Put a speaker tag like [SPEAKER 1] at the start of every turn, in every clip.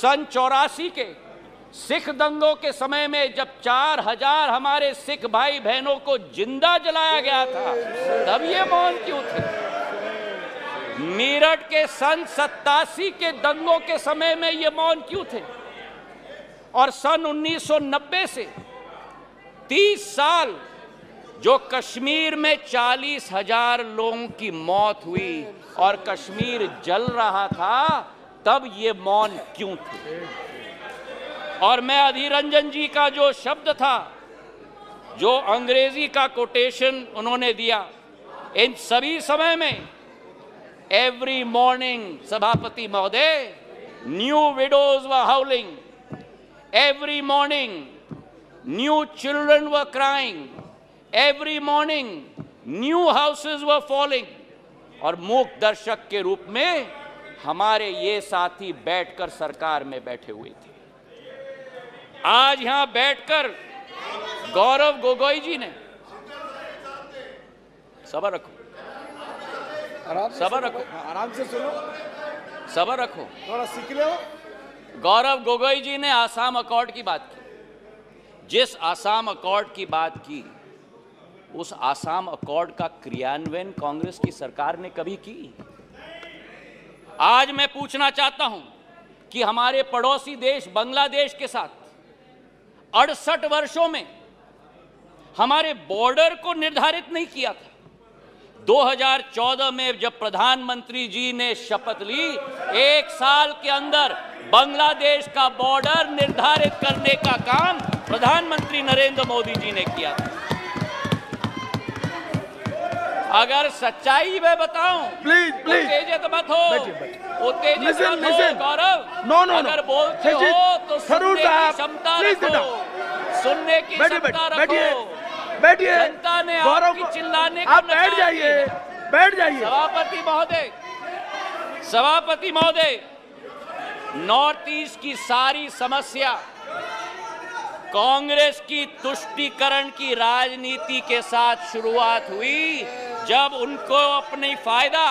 [SPEAKER 1] सन 84 के सिख दंगों के समय में जब 4000 हमारे सिख भाई बहनों को जिंदा जलाया गया था, तब ये मौन क्यों थे? मेरठ के सन 87 के दंगों के समय में ये मौन क्यों थे? और सन 1990 से 30 साल जो कश्मीर में 40,000 लोगों की मौत हुई और कश्मीर जल रहा था, तब ये मौन क्यों थे? और मैं अधीर रंजन जी का जो शब्द था, जो अंग्रेजी का कोटेशन उन्होंने दिया, इन सभी समय में एवरी मॉर्निंग, सभापति महोदय, new widows were हाउलिंग, every morning new children were crying, every morning new houses were falling. और मूक दर्शक के रूप में हमारे ये साथी बैठकर सरकार में बैठे हुए थे। आज यहां बैठकर गौरव गोगोई जी ने, सब्र रखो, सब्र रखो,
[SPEAKER 2] आराम से सुनो,
[SPEAKER 1] सब्र रखो,
[SPEAKER 2] थोड़ा सीख लो।
[SPEAKER 1] गौरव गोगोई जी ने आसाम अकॉर्ड की बात की। जिस आसाम अकॉर्ड की बात की, उस आसाम अकॉर्ड का क्रियान्वयन कांग्रेस की सरकार ने कभी की? आज मैं पूछना चाहता हूं कि हमारे पड़ोसी देश बांग्लादेश के साथ 68 वर्षों में हमारे बॉर्डर को निर्धारित नहीं किया था। 2014 में जब प्रधानमंत्री जी ने शपथ ली, 1 साल के अंदर बांग्लादेश का बॉर्डर निर्धारित करने का काम प्रधानमंत्री नरेंद्र मोदी जी ने किया था। अगर सच्चाई में बताऊं,
[SPEAKER 2] प्लीज प्लीज
[SPEAKER 1] उत्तेजित मत हो, उत्तेजित मत हो गौरव।
[SPEAKER 2] नो नो,
[SPEAKER 1] अगर बोलते हो तो सुनने की क्षमता रखो, सुनने की क्षमता रखो।
[SPEAKER 2] बैठिए,
[SPEAKER 1] जनता ने आपकी चिल्लाने को
[SPEAKER 2] आप बैठ जाइए, बैठ जाइए।
[SPEAKER 1] सभापति महोदय, सभापति महोदय, नॉर्थ ईस्ट की सारी समस्या कांग्रेस की तुष्टीकरण की राजनीति के साथ शुरुआत हुई, जब उनको अपनी फायदा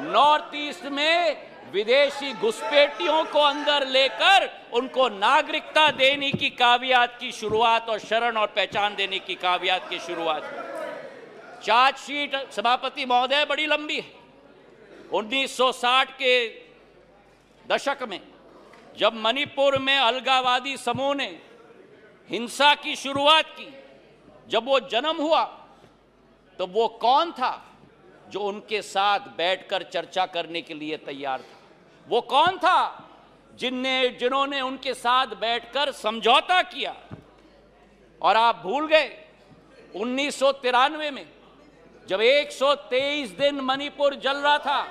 [SPEAKER 1] नॉर्थ ईस्ट में विदेशी घुसपैठियों को अंदर लेकर उनको नागरिकता देने की कावियात की शुरुआत और शरण और पहचान देने की कावियात की शुरुआत। चार्जशीट सभापति महोदय बड़ी लंबी है। 1960 के दशक में जब मणिपुर में अलगाववादी समूह ने हिंसा की शुरुआत की, जब वो जन्म हुआ, तो वो कौन था जो उनके साथ बैठकर चर्चा करने के लिए तैयार था? वो कौन था जिन्होंने उनके साथ बैठकर समझौता किया? और आप भूल गए 1993 में जब 123 दिन मणिपुर जल रहा था,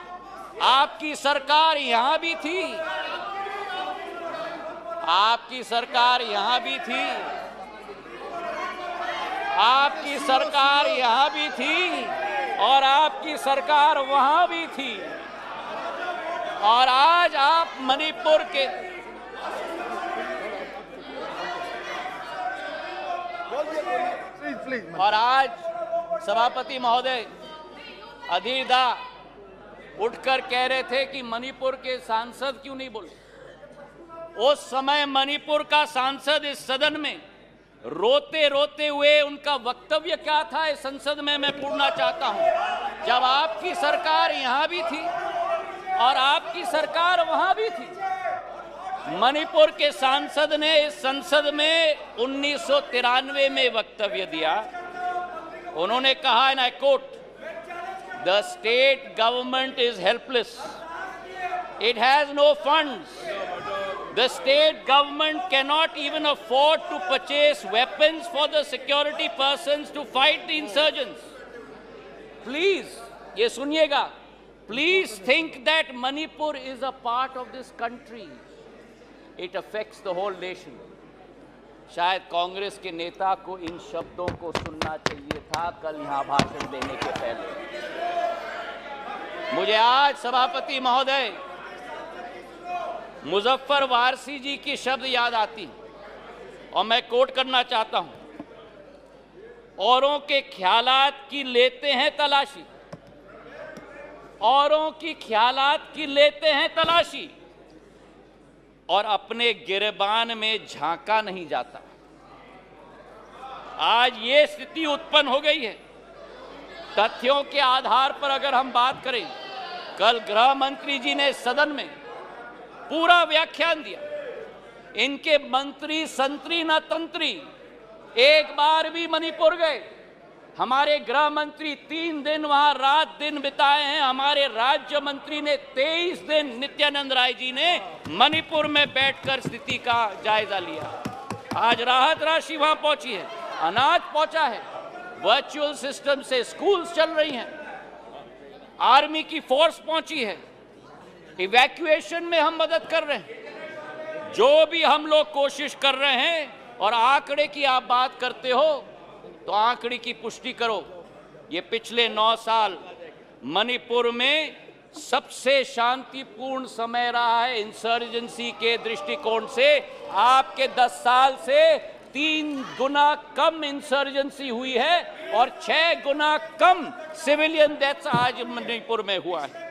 [SPEAKER 1] आपकी सरकार यहां भी थी, आपकी सरकार यहां भी थी, आपकी सरकार यहां भी थी और आपकी सरकार वहां भी थी। और आज आप मणिपुर के और आज सभापति महोदय अधीर दा उठकर कह रहे थे कि मणिपुर के सांसद क्यों नहीं बोले। उस समय मणिपुर का सांसद इस सदन में रोते रोते हुए उनका वक्तव्य क्या था इस संसद में मैं पूछना चाहता हूं। जब आपकी सरकार यहां भी थी और आपकी सरकार वहां भी थी, मणिपुर के सांसद ने इस संसद में 1993 में वक्तव्य दिया। उन्होंने कहा, and I quote, the state government is helpless, it has no funds, the state government cannot even afford to purchase weapons for the security persons to fight the insurgents. Please, ये सुनिएगा, please think that Manipur is a part of this country. It affects the whole nation. शायद कांग्रेस के नेता को इन शब्दों को सुनना चाहिए था कल यहाँ भाषण देने के पहले। मुझे आज सभापति महोदय मुजफ्फर वारसी जी की शब्द याद आती और मैं कोट करना चाहता हूं, औरों के ख्यालात की लेते हैं तलाशी, औरों की ख्यालात की लेते हैं तलाशी, और अपने गिरबान में झांका नहीं जाता। आज ये स्थिति उत्पन्न हो गई है। तथ्यों के आधार पर अगर हम बात करें, कल गृह मंत्री जी ने सदन में पूरा व्याख्यान दिया। इनके मंत्री संतरी न तंत्री एक बार भी मणिपुर गए। हमारे गृह मंत्री 3 दिन वहां रात दिन बिताए हैं। हमारे राज्य मंत्री ने 23 दिन, नित्यानंद राय जी ने मणिपुर में बैठकर स्थिति का जायजा लिया। आज राहत राशि वहां पहुंची है, अनाज पहुंचा है, वर्चुअल सिस्टम से स्कूल्स चल रही हैं, आर्मी की फोर्स पहुंची है, इवैक्यूएशन में हम मदद कर रहे हैं। जो भी हम लोग कोशिश कर रहे हैं, और आंकड़े की आप बात करते हो तो आंकड़े की पुष्टि करो। ये पिछले 9 साल मणिपुर में सबसे शांतिपूर्ण समय रहा है इंसर्जेंसी के दृष्टिकोण से। आपके 10 साल से 3 गुना कम इंसर्जेंसी हुई है और 6 गुना कम सिविलियन डेथ्स आज मणिपुर में हुआ है।